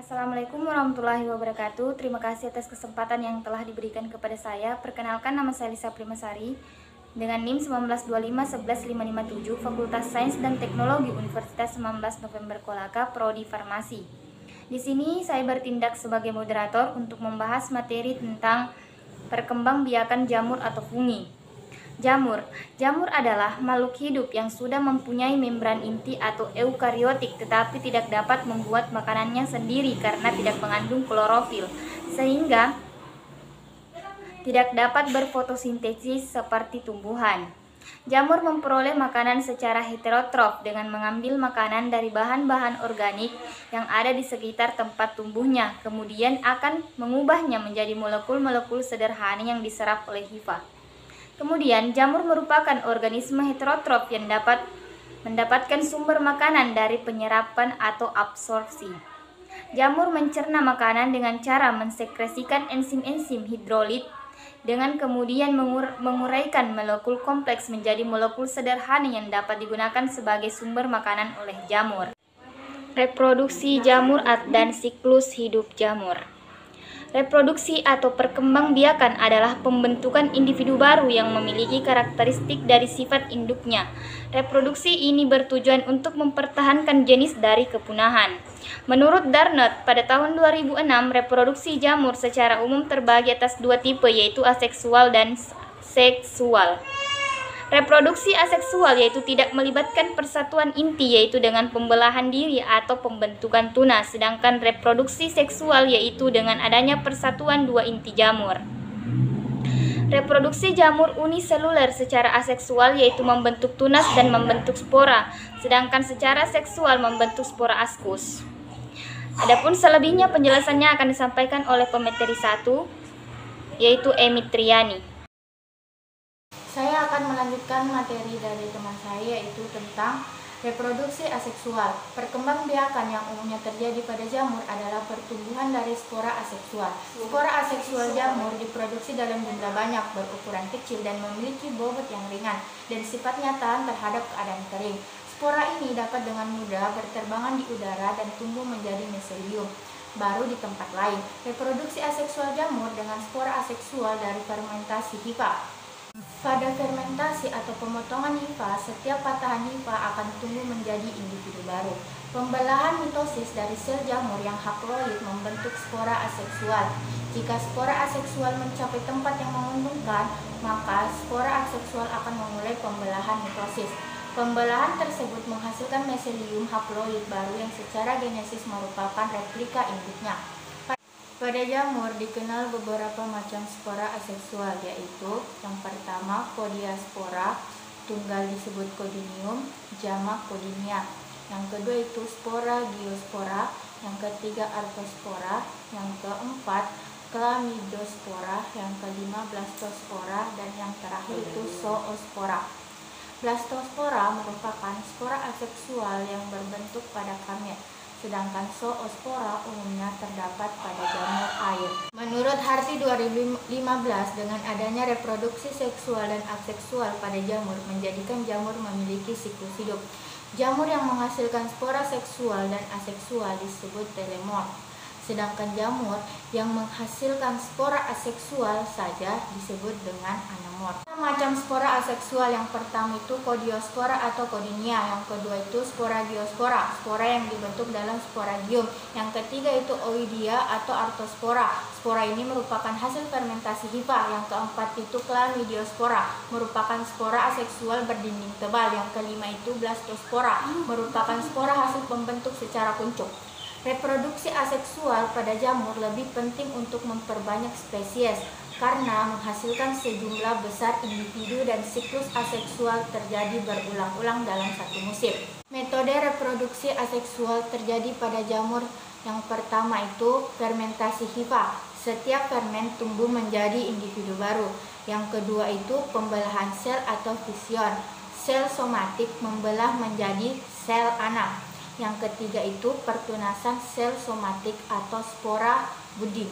Assalamualaikum warahmatullahi wabarakatuh. Terima kasih atas kesempatan yang telah diberikan kepada saya. Perkenalkan, nama saya Lisa Primasari dengan NIM 1925115557, Fakultas Sains dan Teknologi Universitas 19 November Kolaka, Prodi Farmasi. Di sini saya bertindak sebagai moderator untuk membahas materi tentang perkembangbiakan jamur atau fungi. Jamur adalah makhluk hidup yang sudah mempunyai membran inti atau eukariotik, tetapi tidak dapat membuat makanannya sendiri karena tidak mengandung klorofil, sehingga tidak dapat berfotosintesis seperti tumbuhan. Jamur memperoleh makanan secara heterotrof dengan mengambil makanan dari bahan-bahan organik yang ada di sekitar tempat tumbuhnya, kemudian akan mengubahnya menjadi molekul-molekul sederhana yang diserap oleh hifa. Kemudian, jamur merupakan organisme heterotrof yang dapat mendapatkan sumber makanan dari penyerapan atau absorpsi. Jamur mencerna makanan dengan cara mensekresikan enzim-enzim hidrolit dengan kemudian menguraikan molekul kompleks menjadi molekul sederhana yang dapat digunakan sebagai sumber makanan oleh jamur. Reproduksi jamur dan siklus hidup jamur. Reproduksi atau perkembangbiakan adalah pembentukan individu baru yang memiliki karakteristik dari sifat induknya. Reproduksi ini bertujuan untuk mempertahankan jenis dari kepunahan. Menurut Darnot, pada tahun 2006, reproduksi jamur secara umum terbagi atas dua tipe, yaitu aseksual dan seksual. Reproduksi aseksual yaitu tidak melibatkan persatuan inti, yaitu dengan pembelahan diri atau pembentukan tunas, sedangkan reproduksi seksual yaitu dengan adanya persatuan dua inti jamur. Reproduksi jamur uniseluler secara aseksual yaitu membentuk tunas dan membentuk spora, sedangkan secara seksual membentuk spora askus. Adapun selebihnya penjelasannya akan disampaikan oleh pemateri 1, yaitu Emi Triani. Saya akan melanjutkan materi dari teman saya, yaitu tentang reproduksi aseksual. Perkembangbiakan yang umumnya terjadi pada jamur adalah pertumbuhan dari spora aseksual. Spora aseksual jamur diproduksi dalam jumlah banyak, berukuran kecil, dan memiliki bobot yang ringan, dan sifatnya tahan terhadap keadaan kering. Spora ini dapat dengan mudah berterbangan di udara dan tumbuh menjadi miselium baru di tempat lain. Reproduksi aseksual jamur dengan spora aseksual dari fermentasi hifa. Pada fermentasi atau pemotongan hifa, setiap patahan hifa akan tumbuh menjadi individu baru. Pembelahan mitosis dari sel jamur yang haploid membentuk spora aseksual. Jika spora aseksual mencapai tempat yang menguntungkan, maka spora aseksual akan memulai pembelahan mitosis. Pembelahan tersebut menghasilkan meselium haploid baru yang secara genesis merupakan replika induknya. Pada jamur dikenal beberapa macam spora aseksual, yaitu yang pertama Codiaspora, tunggal disebut Codinium, jamak Codinia. Yang kedua itu spora Giospora, yang ketiga Artospora, yang keempat Chlamydospora, yang kelima Blastospora, dan yang terakhir itu Zoospora. Blastospora merupakan spora aseksual yang berbentuk pada gamet, sedangkan zoospora umumnya terdapat pada jamur air. Menurut Harti 2015, dengan adanya reproduksi seksual dan aseksual pada jamur menjadikan jamur memiliki siklus hidup. Jamur yang menghasilkan spora seksual dan aseksual disebut telemorf, sedangkan jamur yang menghasilkan spora aseksual saja disebut dengan anomorf. Macam spora aseksual yang pertama itu Codiospora atau Codinia, yang kedua itu spora Giospora, spora yang dibentuk dalam sporagium, yang ketiga itu Oidia atau Artospora, spora ini merupakan hasil fermentasi hifa, yang keempat itu Chlamydiospora, merupakan spora aseksual berdinding tebal, yang kelima itu Blastospora, merupakan spora hasil pembentuk secara kuncup. Reproduksi aseksual pada jamur lebih penting untuk memperbanyak spesies karena menghasilkan sejumlah besar individu dan siklus aseksual terjadi berulang-ulang dalam satu musim. Metode reproduksi aseksual terjadi pada jamur yang pertama itu fermentasi hifa. Setiap fermen tumbuh menjadi individu baru. Yang kedua itu pembelahan sel atau fision. Sel somatik membelah menjadi sel anak. Yang ketiga itu pertunasan sel somatik atau spora budi.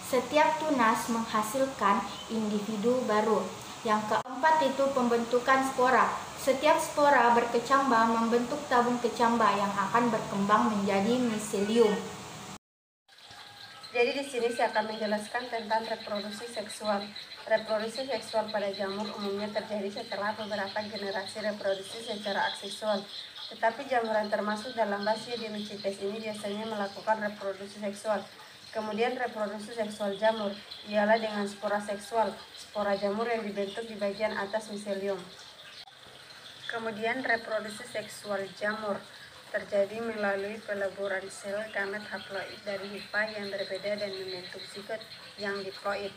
Setiap tunas menghasilkan individu baru. Yang keempat itu pembentukan spora. Setiap spora berkecambah membentuk tabung kecambah yang akan berkembang menjadi miselium. Jadi di sini saya akan menjelaskan tentang reproduksi seksual. Reproduksi seksual pada jamur umumnya terjadi setelah beberapa generasi reproduksi secara aseksual. Tetapi jamur yang termasuk dalam Basidiomycetes ini biasanya melakukan reproduksi seksual. Kemudian reproduksi seksual jamur ialah dengan spora seksual, spora jamur yang dibentuk di bagian atas miselium. Kemudian reproduksi seksual jamur terjadi melalui peleburan sel gamet haploid dari hifa yang berbeda dan membentuk zigot yang diploid.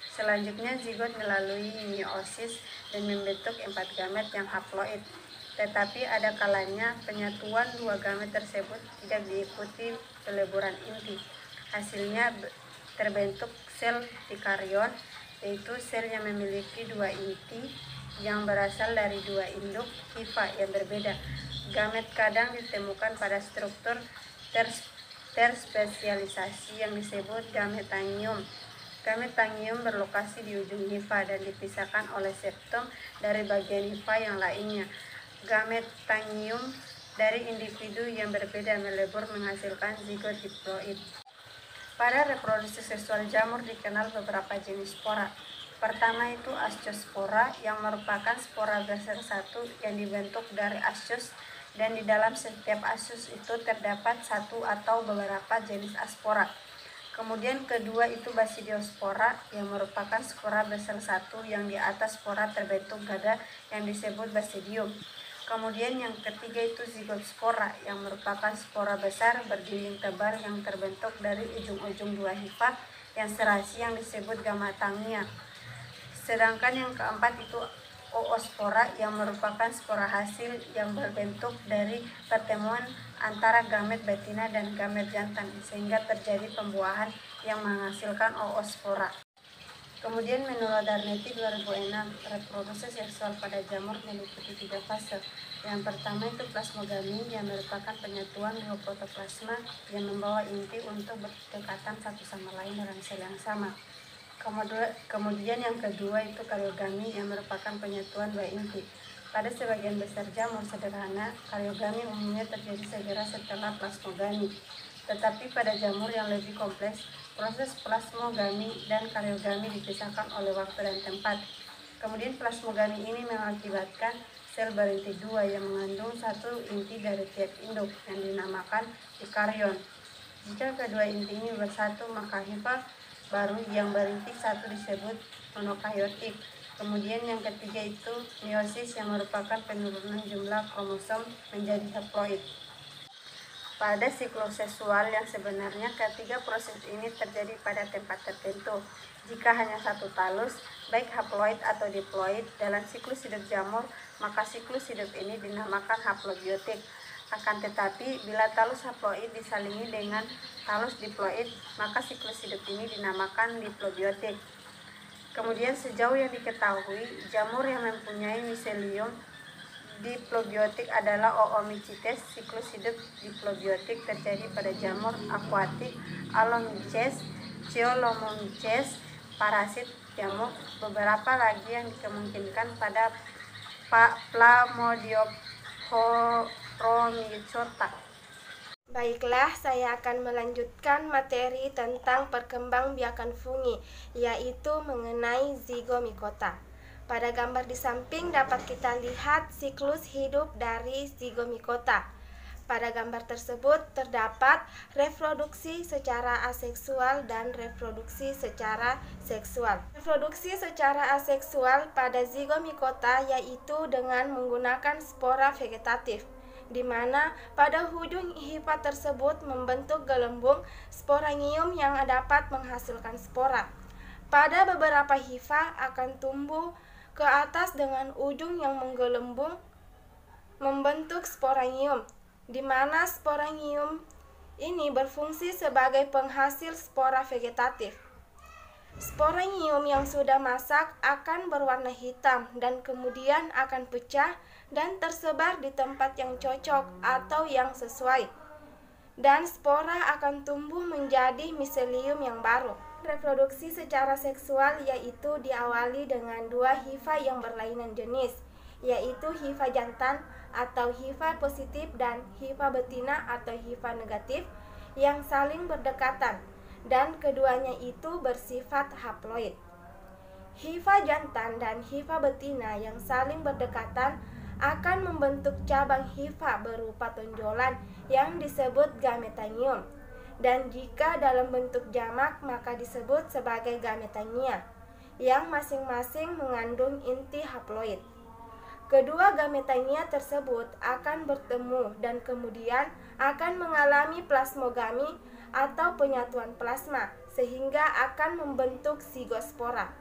Selanjutnya zigot melalui meiosis dan membentuk 4 gamet yang haploid. Tetapi ada kalanya penyatuan 2 gamet tersebut tidak diikuti peleburan inti. Hasilnya terbentuk sel dikaryon, yaitu sel yang memiliki 2 inti yang berasal dari 2 induk hifa yang berbeda. Gamet kadang ditemukan pada struktur terspesialisasi yang disebut gametangium. Gametangium berlokasi di ujung hifa dan dipisahkan oleh septum dari bagian hifa yang lainnya. Gametangium dari individu yang berbeda melebur menghasilkan zigot diploid. Pada reproduksi seksual jamur dikenal beberapa jenis spora. Pertama itu ascospora yang merupakan spora besar satu yang dibentuk dari ascus, dan di dalam setiap ascus itu terdapat satu atau beberapa jenis aspora. Kemudian kedua itu basidiospora yang merupakan spora besar satu yang di atas spora terbentuk gada yang disebut basidium. Kemudian yang ketiga itu zigotspora yang merupakan spora besar berdinding tebal yang terbentuk dari ujung-ujung 2 hifa yang serasi yang disebut gametangia. Sedangkan yang keempat itu oospora yang merupakan spora hasil yang berbentuk dari pertemuan antara gamet betina dan gamet jantan sehingga terjadi pembuahan yang menghasilkan oospora. Kemudian menurut Darneti 2006, reproduksi seksual pada jamur meliputi 3 fase. Yang pertama itu plasmogami yang merupakan penyatuan 2 protoplasma yang membawa inti untuk berdekatan satu sama lain dalam sel yang sama. Kemudian yang kedua itu karyogami yang merupakan penyatuan 2 inti. Pada sebagian besar jamur sederhana, karyogami umumnya terjadi segera setelah plasmogami. Tetapi pada jamur yang lebih kompleks, proses plasmogami dan karyogami dipisahkan oleh waktu dan tempat. Kemudian plasmogami ini mengakibatkan sel berinti 2 yang mengandung 1 inti dari tiap induk yang dinamakan dikaryon. Jika kedua inti ini bersatu, maka hifa baru yang berinti 1 disebut monokaryotik. Kemudian yang ketiga itu meiosis yang merupakan penurunan jumlah kromosom menjadi haploid. Pada siklus seksual yang sebenarnya ketiga proses ini terjadi pada tempat tertentu. Jika hanya 1 talus, baik haploid atau diploid dalam siklus hidup jamur, maka siklus hidup ini dinamakan haplobiotik. Akan tetapi, bila talus haploid disalingi dengan talus diploid, maka siklus hidup ini dinamakan diplobiotik. Kemudian sejauh yang diketahui, jamur yang mempunyai miselium diplobiotik adalah Oomycetes. Siklus hidup diplobiotik terjadi pada jamur akuatik, Alomyces, Cheolomyces, parasit jamur. Beberapa lagi yang dikemungkinkan pada Plamodiophoramycota. Baiklah, saya akan melanjutkan materi tentang perkembangbiakan fungi, yaitu mengenai zigomikota. Pada gambar di samping dapat kita lihat siklus hidup dari zigomikota. Pada gambar tersebut terdapat reproduksi secara aseksual dan reproduksi secara seksual. Reproduksi secara aseksual pada zigomikota yaitu dengan menggunakan spora vegetatif, di mana pada ujung hifa tersebut membentuk gelembung sporangium yang dapat menghasilkan spora. Pada beberapa hifa akan tumbuh ke atas dengan ujung yang menggelembung membentuk sporangium, di mana sporangium ini berfungsi sebagai penghasil spora vegetatif. Sporangium yang sudah masak akan berwarna hitam dan kemudian akan pecah dan tersebar di tempat yang cocok atau yang sesuai, dan spora akan tumbuh menjadi miselium yang baru. Reproduksi secara seksual yaitu diawali dengan 2 hifa yang berlainan jenis, yaitu hifa jantan atau hifa positif dan hifa betina atau hifa negatif yang saling berdekatan. dan keduanya itu bersifat haploid. Hifa jantan dan hifa betina yang saling berdekatan akan membentuk cabang hifa berupa tonjolan yang disebut gametanium, dan jika dalam bentuk jamak maka disebut sebagai gametania, yang masing-masing mengandung inti haploid. Kedua gametania tersebut akan bertemu dan kemudian akan mengalami plasmogami atau penyatuan plasma sehingga akan membentuk sigospora.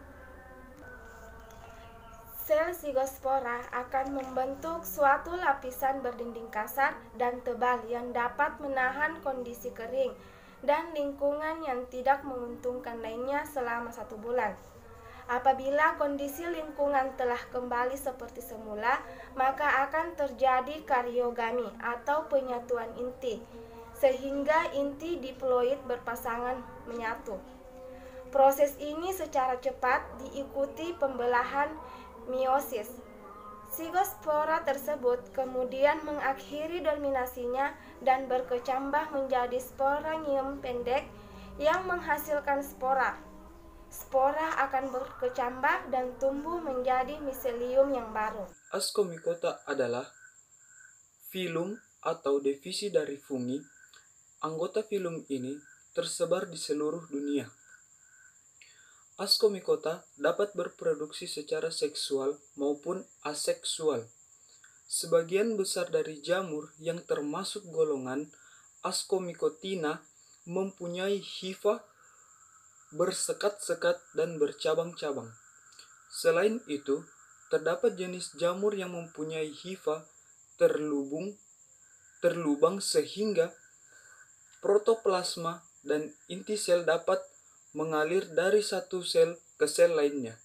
Sel sigospora akan membentuk suatu lapisan berdinding kasar dan tebal yang dapat menahan kondisi kering dan lingkungan yang tidak menguntungkan lainnya selama 1 bulan. Apabila kondisi lingkungan telah kembali seperti semula, maka akan terjadi kariogami atau penyatuan inti, sehingga inti diploid berpasangan menyatu. Proses ini secara cepat diikuti pembelahan meiosis. Sigospora tersebut kemudian mengakhiri dominasinya dan berkecambah menjadi sporangium pendek yang menghasilkan spora. Spora akan berkecambah dan tumbuh menjadi miselium yang baru. Ascomycota adalah filum atau divisi dari fungi. Anggota filum ini tersebar di seluruh dunia. Ascomycota dapat berproduksi secara seksual maupun aseksual. Sebagian besar dari jamur yang termasuk golongan Ascomycotina mempunyai hifa bersekat-sekat dan bercabang-cabang. Selain itu, terdapat jenis jamur yang mempunyai hifa terlubang sehingga protoplasma dan inti sel dapat mengalir dari satu sel ke sel lainnya.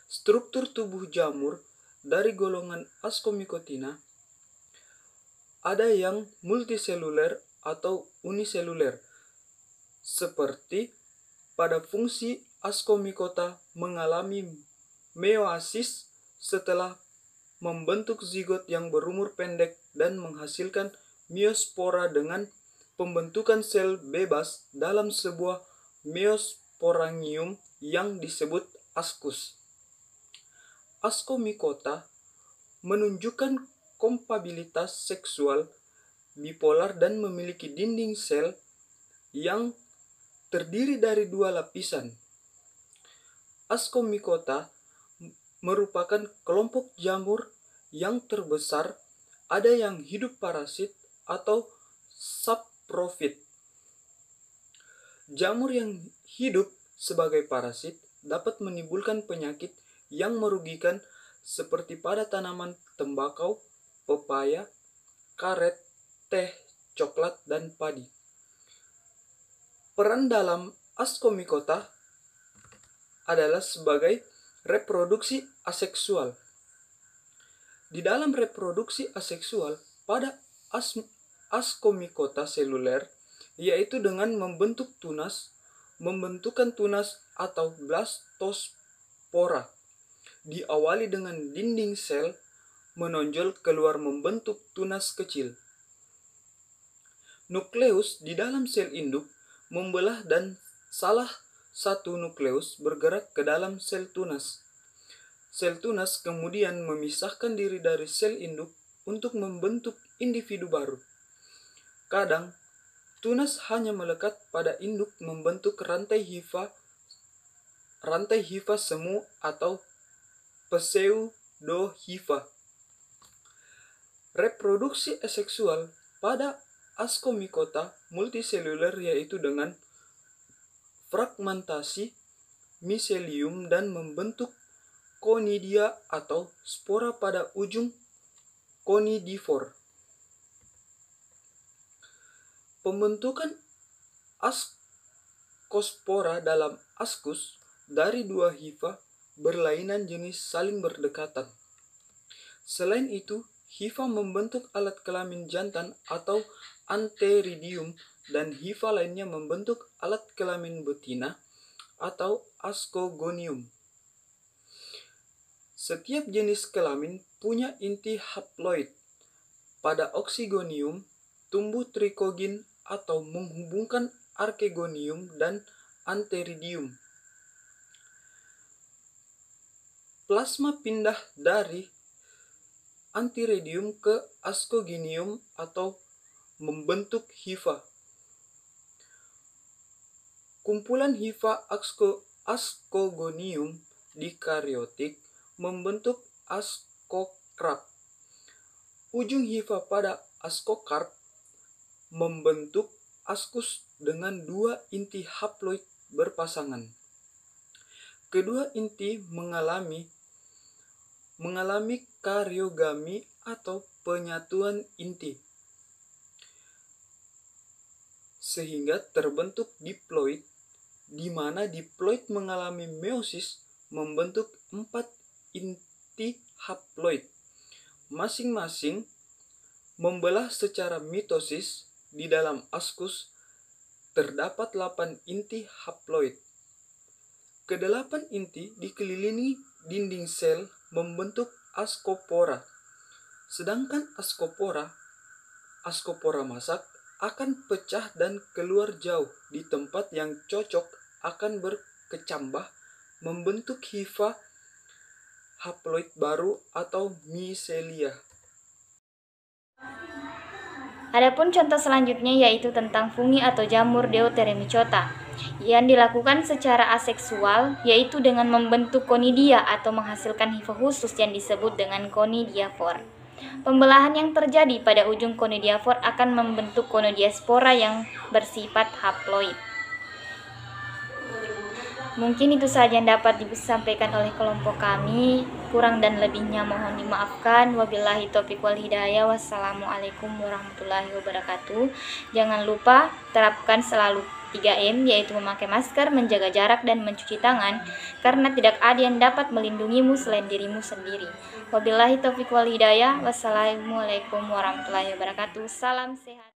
Struktur tubuh jamur dari golongan Ascomycotina ada yang multiseluler atau uniseluler, seperti pada fungsi Ascomycota mengalami meiosis setelah membentuk zigot yang berumur pendek dan menghasilkan meiospora dengan pembentukan sel bebas dalam sebuah meiosporangium yang disebut ascus. Ascomycota menunjukkan kompatibilitas seksual bipolar dan memiliki dinding sel yang terdiri dari 2 lapisan. Ascomycota merupakan kelompok jamur yang terbesar, ada yang hidup parasit atau saprofit. Jamur yang hidup sebagai parasit dapat menimbulkan penyakit yang merugikan seperti pada tanaman tembakau, pepaya, karet, teh, coklat, dan padi. Peran dalam Ascomycota adalah sebagai reproduksi aseksual. Di dalam reproduksi aseksual pada Ascomycota seluler, yaitu dengan membentuk tunas, membentukan tunas atau blastospora, diawali dengan dinding sel menonjol keluar membentuk tunas kecil. Nukleus di dalam sel induk membelah dan salah satu nukleus bergerak ke dalam sel tunas. Sel tunas kemudian memisahkan diri dari sel induk untuk membentuk individu baru. Kadang, tunas hanya melekat pada induk membentuk rantai hifa semu atau pseudohifa. Reproduksi aseksual pada Ascomycota multiseluler yaitu dengan fragmentasi miselium dan membentuk conidia atau spora pada ujung conidivore. Pembentukan ascospora dalam ascus dari 2 hifa berlainan jenis saling berdekatan. Selain itu, hifa membentuk alat kelamin jantan atau antheridium dan hifa lainnya membentuk alat kelamin betina atau ascogonium. Setiap jenis kelamin punya inti haploid. Pada oxygonium, tumbuh trikogin atau menghubungkan archegonium dan antheridium. Plasma pindah dari antheridium ke ascogonium atau membentuk hifa. Kumpulan hifa ascogonium dikaryotik membentuk ascokarp. Ujung hifa pada ascokarp membentuk ascus dengan dua inti haploid berpasangan. Kedua inti mengalami karyogami atau penyatuan inti, sehingga terbentuk diploid, di mana diploid mengalami meiosis membentuk 4 inti haploid, masing-masing membelah secara mitosis. Di dalam ascus terdapat 8 inti haploid. Kedelapan inti dikelilingi dinding sel membentuk ascopora. Sedangkan ascopora masak akan pecah dan keluar jauh di tempat yang cocok akan berkecambah membentuk hifa haploid baru atau micelia. Adapun contoh selanjutnya yaitu tentang fungi atau jamur Deuteremycota yang dilakukan secara aseksual, yaitu dengan membentuk konidia atau menghasilkan hifa khusus yang disebut dengan conidiafor. Pembelahan yang terjadi pada ujung conidiafor akan membentuk conidiaspora yang bersifat haploid. Mungkin itu saja yang dapat disampaikan oleh kelompok kami. Kurang dan lebihnya mohon dimaafkan. Wabillahi taufiq wal hidayah. Wassalamualaikum warahmatullahi wabarakatuh. Jangan lupa terapkan selalu 3M, yaitu memakai masker, menjaga jarak, dan mencuci tangan, karena tidak ada yang dapat melindungimu selain dirimu sendiri. Wabillahi taufiq wal hidayah. Wassalamualaikum warahmatullahi wabarakatuh. Salam sehat.